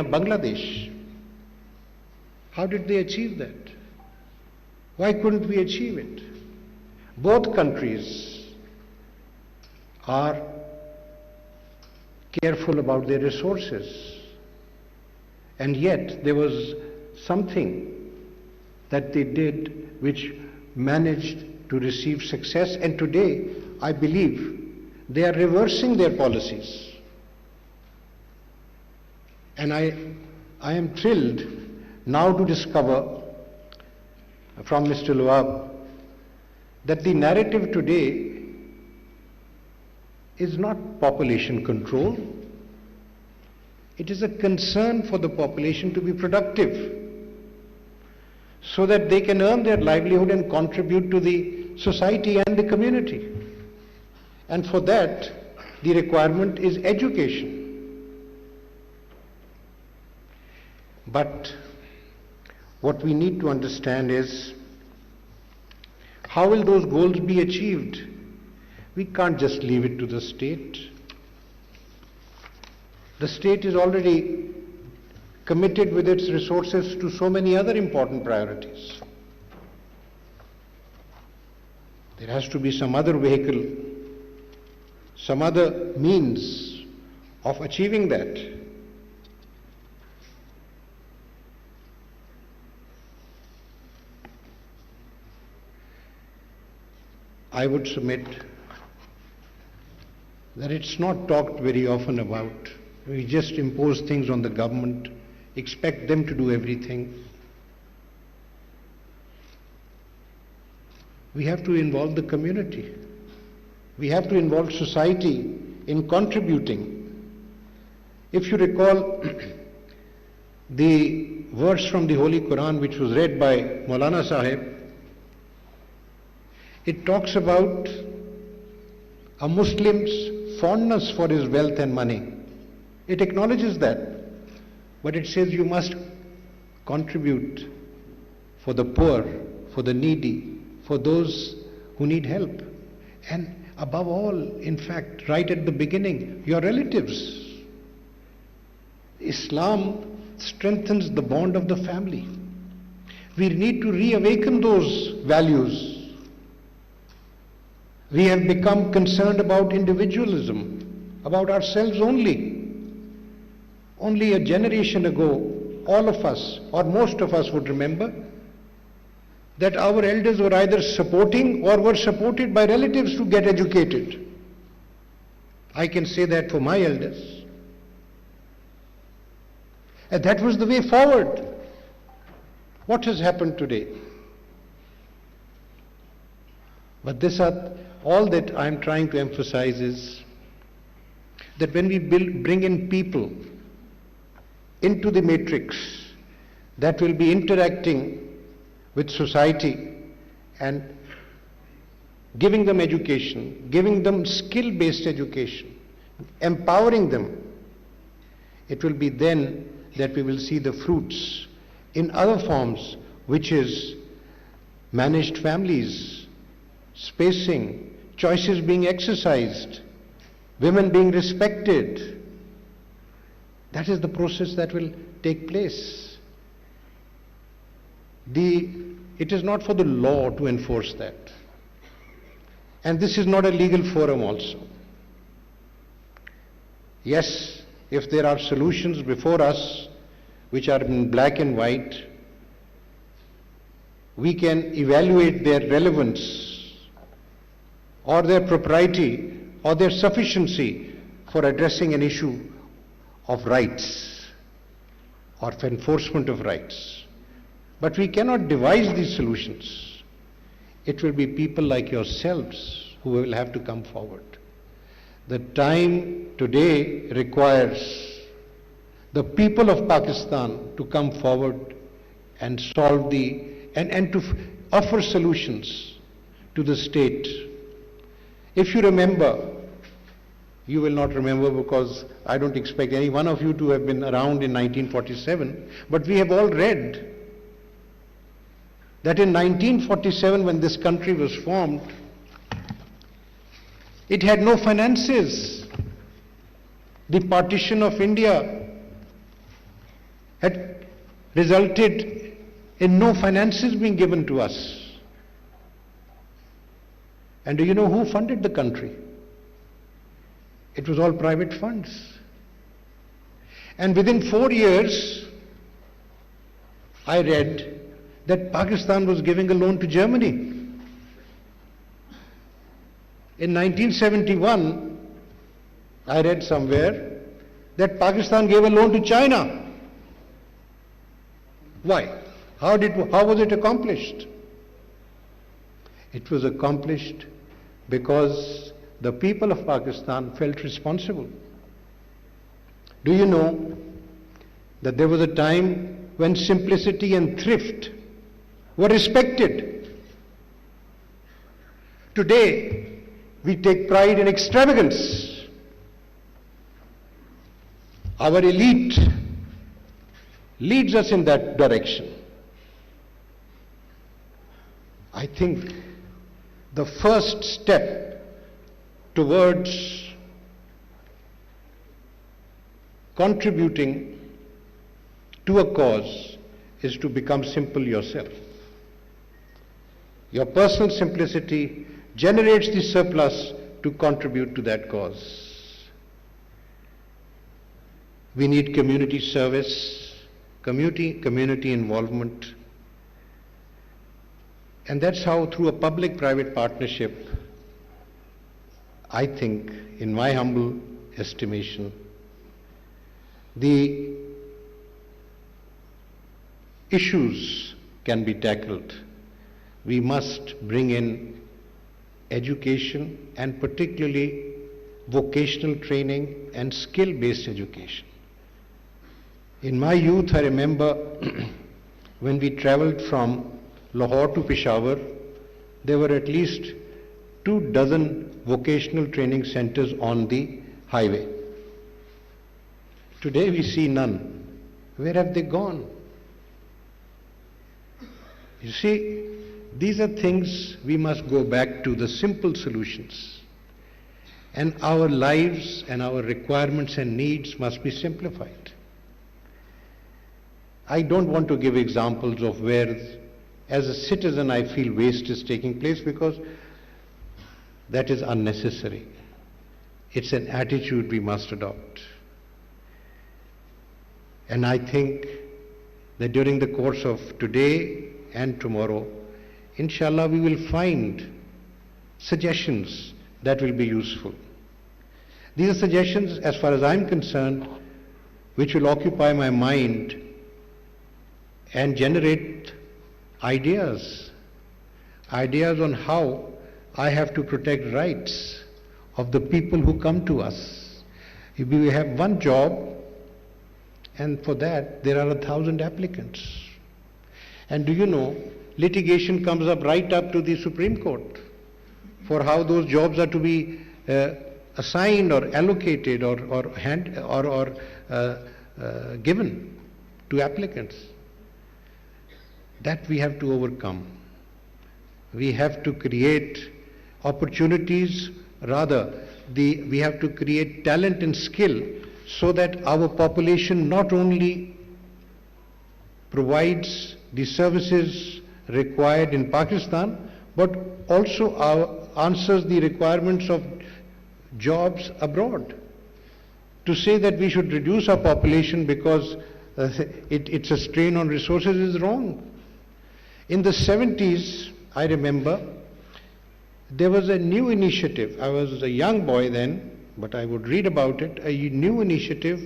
Bangladesh. How did they achieve that? Why couldn't we achieve it? Both countries are careful about their resources, and yet there was something that they did which managed to receive success, and today I believe they are reversing their policies. And I am thrilled now to discover from Mr. Luab that the narrative today is not population control. It is a concern for the population to be productive so that they can earn their livelihood and contribute to the society and the community. And for that, the requirement is education. But what we need to understand is, how will those goals be achieved? We can't just leave it to the state. The state is already committed with its resources to so many other important priorities. There has to be some other vehicle, some other means of achieving that. I would submit that it's not talked very often about. We just impose things on the government, expect them to do everything. We have to involve the community. We have to involve society in contributing. If you recall the verse from the Holy Quran which was read by Maulana Sahib, it talks about a Muslim's fondness for his wealth and money. It acknowledges that, but it says you must contribute for the poor, for the needy, for those who need help. And above all, in fact, right at the beginning, your relatives. Islam strengthens the bond of the family. We need to reawaken those values. We have become concerned about individualism, about ourselves only. Only a generation ago, all of us, or most of us would remember, that our elders were either supporting or were supported by relatives to get educated. I can say that for my elders. And that was the way forward. What has happened today? But all that I am trying to emphasize is that when we bring in people into the matrix that will be interacting with society and giving them education, giving them skill-based education, empowering them, it will be then that we will see the fruits in other forms, which is managed families, spacing, choices being exercised, women being respected. That is the process that will take place. It is not for the law to enforce that. And this is not a legal forum also. Yes, if there are solutions before us which are in black and white, we can evaluate their relevance or their propriety or their sufficiency for addressing an issue of rights or for enforcement of rights. But we cannot devise these solutions. It will be people like yourselves who will have to come forward. The time today requires the people of Pakistan to come forward and solve and to offer solutions to the state. If you remember, you will not remember because I don't expect any one of you to have been around in 1947, but we have all read that in 1947, when this country was formed, it had no finances. The partition of India had resulted in no finances being given to us. And do you know who funded the country? It was all private funds. And within 4 years, I read that Pakistan was giving a loan to Germany. In 1971, I read somewhere that Pakistan gave a loan to China. Why? How was it accomplished? It was accomplished because the people of Pakistan felt responsible. Do you know that there was a time when simplicity and thrift were respected? Today, we take pride in extravagance. Our elite leads us in that direction. I think the first step towards contributing to a cause is to become simple yourself. Your personal simplicity generates the surplus to contribute to that cause. We need community service, community involvement, and that's how, through a public-private partnership, I think, in my humble estimation, the issues can be tackled. We must bring in education, and particularly vocational training and skill-based education. In my youth, I remember when we traveled from Lahore to Peshawar, there were at least 24 vocational training centers on the highway. Today we see none. Where have they gone? You see, these are things we must go back to, the simple solutions. And our lives and our requirements and needs must be simplified. I don't want to give examples of where, as a citizen, I feel waste is taking place, because that is unnecessary. It's an attitude we must adopt. And I think that during the course of today and tomorrow, inshallah, we will find suggestions that will be useful. These are suggestions, as far as I'm concerned, which will occupy my mind and generate ideas on how I have to protect rights of the people who come to us. If we have one job, and for that there are 1,000 applicants. And do you know, litigation comes up right up to the Supreme Court for how those jobs are to be assigned or allocated or given to applicants. That we have to overcome. We have to create opportunities, we have to create talent and skill, so that our population not only provides the services required in Pakistan, but also answers the requirements of jobs abroad. To say that we should reduce our population because it's a strain on resources is wrong. In the 70s, I remember, there was a new initiative. I was a young boy then, but I would read about it, a new initiative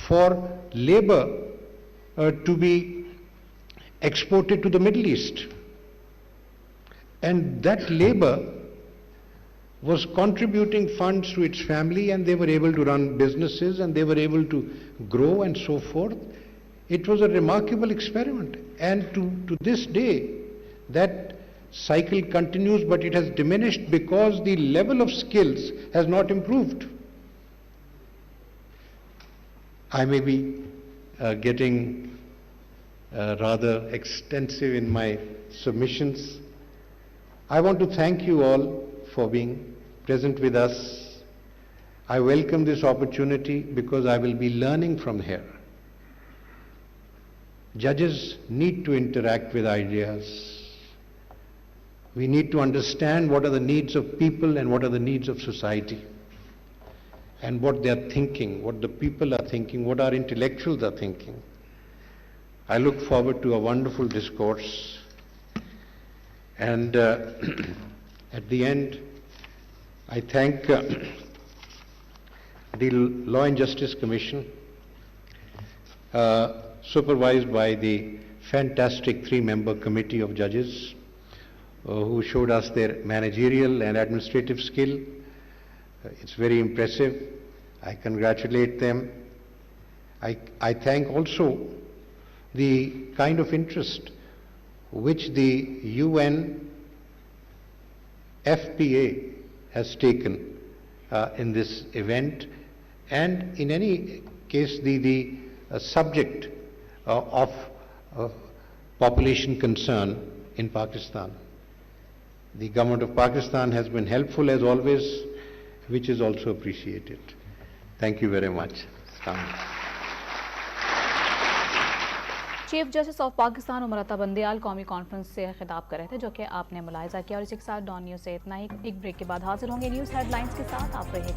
for labor to be exported to the Middle East. And that labor was contributing funds to its family, and they were able to run businesses, and they were able to grow and so forth. It was a remarkable experiment, and to this day that cycle continues, but it has diminished because the level of skills has not improved. I may be getting rather extensive in my submissions. I want to thank you all for being present with us. I welcome this opportunity because I will be learning from here. Judges need to interact with ideas. We need to understand what are the needs of people and what are the needs of society, and what they are thinking, what the people are thinking, what our intellectuals are thinking. I look forward to a wonderful discourse, and at the end, I thank the Law and Justice Commission, supervised by the fantastic three-member committee of judges who showed us their managerial and administrative skill. It's very impressive. I congratulate them. I thank also the kind of interest which the UN FPA has taken in this event, and in any case the subject of population concern in Pakistan. The government of Pakistan has been helpful as always, which is also appreciated. Thank you very much. Chief justice of Pakistan Umar Bandial कौमी conference से खिताब कर रहे थे, जो कि आपने मुलाहिजा किया। और इसी के साथ डॉन न्यूज़ से इतना ही। एक ब्रेक के बाद हाजिर होंगे न्यूज़ हेडलाइंस के साथ। आप रहिएगा।